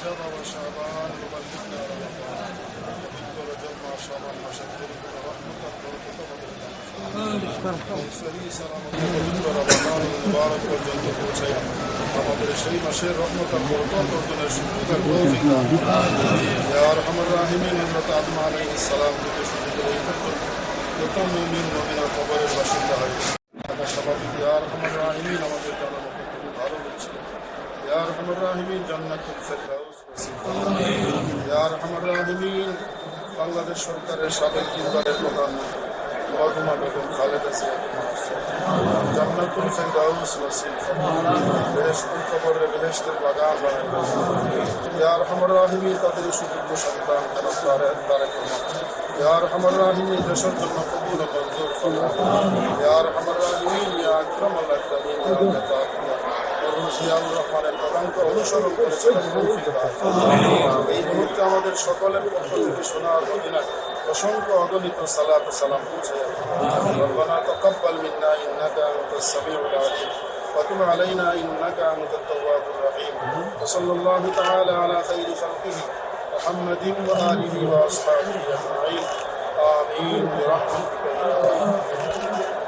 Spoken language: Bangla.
رجب وشعبان وبلغنا رمضان وذكر رجب مع شعبان وشكر رحمة صحیح سلامت رمضان المبارک اور جلد پہنچایا আমাদের সেই মাসের রহমত আর বরকত অর্জনের সুযোগ আর তৌফিক দান ইয়া আরহামার রাহিমিন। হযরত আদম আলাইহিস সালাম থেকে শুরু করে এই পর্যন্ত যত মুমিন মুমিনা কবরের বাসিন্দা হয়েছে তারা স্বাভাবিক ইয়া আরহামার রাহিমিন আমাদের জানার মতো খুব ভালো হচ্ছে। ইয়া আরহামার রাহিমিন জান্নাতুল ফেরদাউস নসিব করুন। ইয়া আরহামার রাহিমিন বাংলাদেশ সরকারের সাবেক তিনবারের প্রধানমন্ত্রী মরহুমা বেগম খালেদা জিয়াকে জান্নাতুল ফেরদাউস নসিব করুন। বেহেশতুল কবরে বেহেশতের বাগান বানায় দেন। ইয়া আরহামার রাহিমিন তাদের সুযোগ্য সন্তান জনাব তারেক রহমান ইয়া আরহামার রাহিমিন দেশের জন্য কবুল ও মঞ্জুর ফরমান। ইয়া আরহামার রাহিমিন ইয়া আকরামাল আকরামিন ইয়া আল্লাহ মরহুম জিয়াউর রহমানের পদাঙ্ক অনুসরণ করে চলার তৌফিক দান। এই মুহূর্তে আমাদের সকলের পক্ষ থেকে সোনার মদিনায় অসংখ্য অগণিত সালাত ও সালাম পৌঁছে যাবে। রব্বানা তাকাব্বাল মিন্না ইন্নাকা আনতাস সামিউল আলিম ওয়া তুব আলাইনা ইন্নাকা আনতাত তাওয়াবুর রহিম। ওয়া সাল্লাল্লাহু তাআলা আলা খাইরি খালকিহি মুহাম্মাদিন ওয়া আলিহি ওয়া আসহাবিহি আজমাইন। আমিন বিরহমাতিকা ইয়া